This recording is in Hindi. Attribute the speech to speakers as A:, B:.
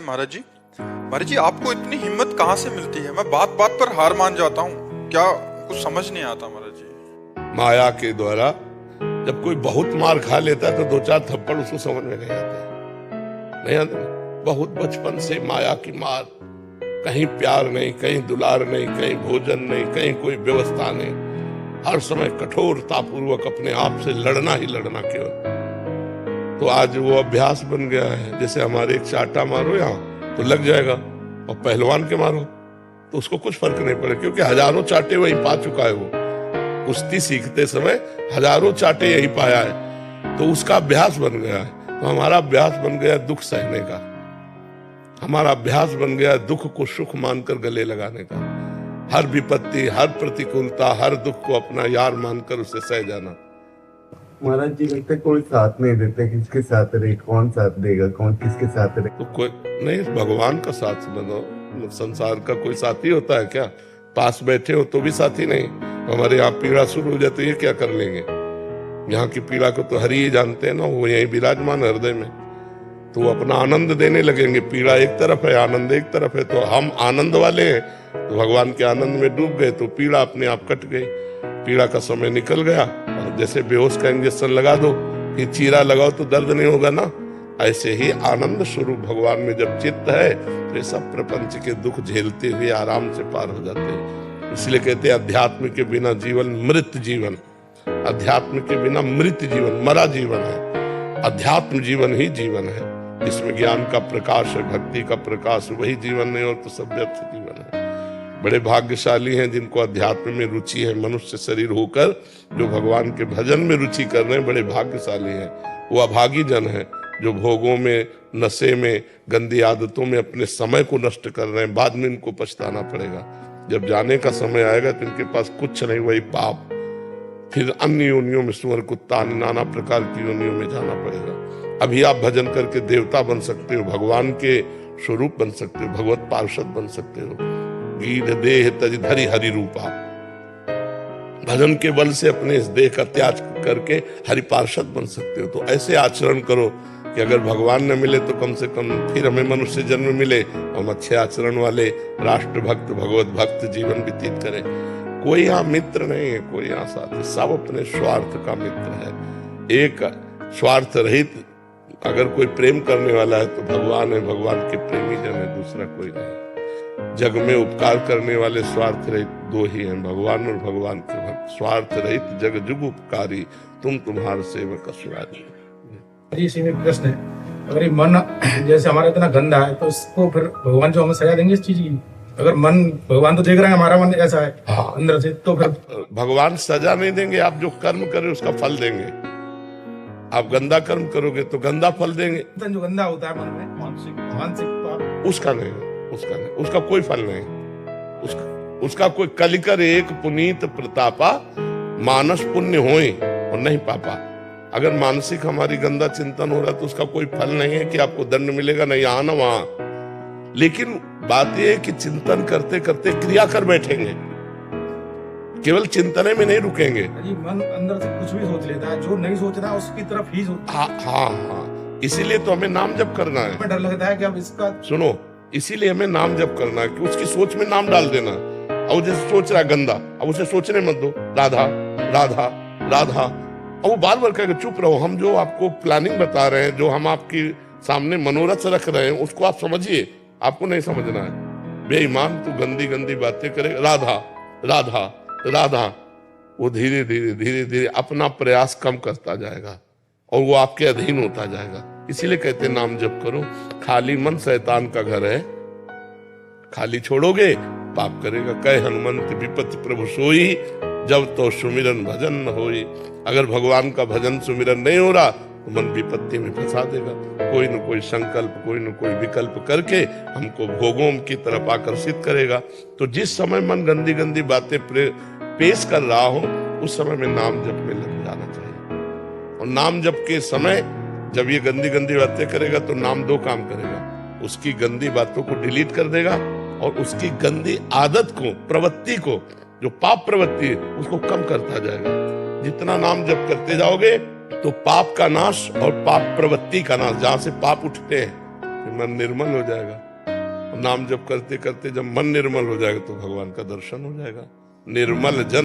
A: महाराज जी। महाराज जी, आपको इतनी हिम्मत कहाँ से मिलती है? मैं बात बात पर हार मान जाता हूँ, क्या कुछ समझ नहीं आता महाराज जी।
B: माया के द्वारा जब कोई बहुत मार खा लेता है तो दो चार थप्पड़ उसको समझ में नहीं आते, नहीं आते। बहुत बचपन से माया की मार, कहीं प्यार नहीं, कहीं दुलार नहीं, कहीं भोजन नहीं, कहीं कोई व्यवस्था नहीं, हर समय कठोरता पूर्वक अपने आप से लड़ना ही लड़ना केवल। तो आज वो अभ्यास बन गया है। जैसे हमारे एक चाटा मारो यहाँ तो लग जाएगा, और पहलवान के मारो तो उसको कुछ फर्क नहीं पड़े, क्योंकि हजारों चाटे वही पा चुका है। वो कुश्ती सीखते समय हजारों चाटे यही पाया है, तो उसका अभ्यास बन गया है। तो हमारा अभ्यास बन गया दुख सहने का, हमारा अभ्यास बन गया दुख को सुख मानकर गले लगाने का। हर विपत्ति, हर प्रतिकूलता, हर दुख को अपना यार मानकर उसे सह जाना।
C: महाराज जी, लगता है कोई साथ नहीं देते, किसके साथ रहे, कौन साथ देगा, कौन किसके साथ रहे?
B: तो कोई नहीं, भगवान का साथ बनो। संसार का कोई साथी होता है क्या? पास बैठे हो तो भी साथी नहीं। हमारे यहाँ पीड़ा शुरू हो जाती है, क्या कर लेंगे? यहाँ की पीड़ा को तो हरि ही जानते हैं ना, वो यही विराजमान हृदय में, तो वो अपना आनंद देने लगेंगे। पीड़ा एक तरफ है, आनंद एक तरफ है, तो हम आनंद वाले हैं, तो भगवान के आनंद में डूब गए, तो पीड़ा अपने आप कट गई। पीड़ा का समय निकल गया, और जैसे बेहोश का इंजेक्शन लगा दो, फिर चीरा लगाओ तो दर्द नहीं होगा ना। ऐसे ही आनंद स्वरूप भगवान में जब चित्त है तो ये सब प्रपंच के दुख झेलते हुए आराम से पार हो जाते हैं। इसलिए कहते हैं अध्यात्म के बिना जीवन मृत जीवन, अध्यात्म के बिना मृत जीवन, मरा जीवन है। अध्यात्म जीवन ही जीवन है, इसमें ज्ञान का प्रकाश है, भक्ति का प्रकाश, वही जीवन है, और तो सब व्यर्थ जीवन है। बड़े भाग्यशाली हैं जिनको अध्यात्म में रुचि है, मनुष्य शरीर होकर जो भगवान के भजन में रुचि कर रहे हैं, बड़े भाग्यशाली हैं। वो अभागी जन है जो भोगों में, नशे में, गंदी आदतों में अपने समय को नष्ट कर रहे हैं। बाद में इनको पछताना पड़ेगा। जब जाने का समय आएगा तो इनके पास कुछ नहीं, वही पाप, फिर अन्य योनियों में, सुअर, कुत्ता, नाना प्रकार की योनियों में जाना पड़ेगा। अभी आप भजन करके देवता बन सकते हो, भगवान के स्वरूप बन सकते हो, भगवत पार्षद बन सकते हो। गीध देह तज धरि हरि रूपा, भजन के बल से अपने इस देह का त्याग करके हरि पार्षद बन सकते हो। तो ऐसे आचरण करो कि अगर भगवान न मिले तो कम से कम फिर हमें मनुष्य जन्म मिले, हम अच्छे आचरण वाले राष्ट्र भक्त, भगवत भक्त जीवन व्यतीत करें। कोई यहाँ मित्र नहीं है, कोई यहाँ साथी, सब अपने स्वार्थ का मित्र है। एक स्वार्थ रहित अगर कोई प्रेम करने वाला है तो भगवान है, भगवान के प्रेमी जन है, दूसरा कोई नहीं। जग में उपकार करने वाले स्वार्थ रहित दो ही हैं, भगवान और भगवान के भक्त। स्वार्थ रहित जग जुग उपकारी, तुम तुम्हारे सेवक असुरारी।
D: इसी में प्रश्न है, अगर ये मन जैसे हमारा इतना गंदा है तो इसको फिर भगवान जो हमें सजा देंगे इस चीज की? अगर मन, भगवान तो देख रहे हैं हमारा मन ऐसा है अंदर से, तो फिर
B: भगवान सजा नहीं देंगे। आप जो कर्म करें उसका फल देंगे। आप गंदा कर्म करोगे तो गंदा फल देंगे।
D: जो गंदा होता है मन में, मानसिक
B: उसका नहीं, उसका नहीं, उसका कोई फल नहीं। उसका कोई कलिकर एक पुनीत प्रतापा, मानस पुण्य होए और नहीं पापा। अगर मानसिक हमारी गंदा चिंतन हो रहा है तो उसका कोई फल नहीं है कि आपको दंड मिलेगा, नहीं यहाँ ना वहां। लेकिन बात यह है कि चिंतन करते करते क्रिया कर बैठेंगे, केवल चिंतने में नहीं रुकेंगे।
D: मन अंदर से कुछ भी सोच लेता है, जो नहीं सोच रहा उसकी तरफ ही सोचता है।
B: हाँ, इसीलिए तो हमें नाम जप करना है।
D: डर लगता है कि अब इसका,
B: सुनो, इसीलिए हमें नाम जप करना है कि उसकी सोच में नाम डाल देना। और जैसे सोच रहा है गंदा, अब उसे सोचने मत दो, राधा राधा राधा, और वो बार बार कहेगा चुप रहो। हम जो आपको प्लानिंग बता रहे हैं, जो हम आपके सामने मनोरथ रख रहे हैं, उसको आप समझिए, आपको नहीं समझना है। बेईमान तू गंदी गंदी बातें करेगा, राधा राधा राधा। वो धीरे धीरे धीरे धीरे अपना प्रयास कम करता जाएगा और वो आपके अधीन होता जाएगा। इसीलिए कहते हैं नाम जप करो। खाली मन शैतान का घर है, खाली छोड़ोगे पाप करेगा। कह हनुमंत विपत्ति प्रभु सोई, जब तो सुमिरन भजन न होई। अगर भगवान का भजन सुमिरन नहीं हो रहा तो मन विपत्ति में फंसा देगा। कोई न कोई संकल्प, कोई न कोई विकल्प करके हमको भोगों की तरफ आकर्षित करेगा। तो जिस समय मन गंदी गंदी बातें पेश कर रहा हो, उस समय में नाम जप में लग जाना चाहिए। और नाम जप के समय जब ये गंदी गंदी बातें करेगा तो नाम दो काम करेगा, उसकी गंदी बातों को डिलीट कर देगा और उसकी गंदी आदत को, प्रवृत्ति को, जो पाप प्रवृत्ति है, उसको कम करता जाएगा। जितना नाम जप करते जाओगे तो पाप का नाश और पाप प्रवृत्ति का नाश, जहां से पाप उठते हैं फिर मन निर्मल हो जाएगा। नाम जप करते करते जब मन निर्मल हो जाएगा तो भगवान का दर्शन हो जाएगा। निर्मल जन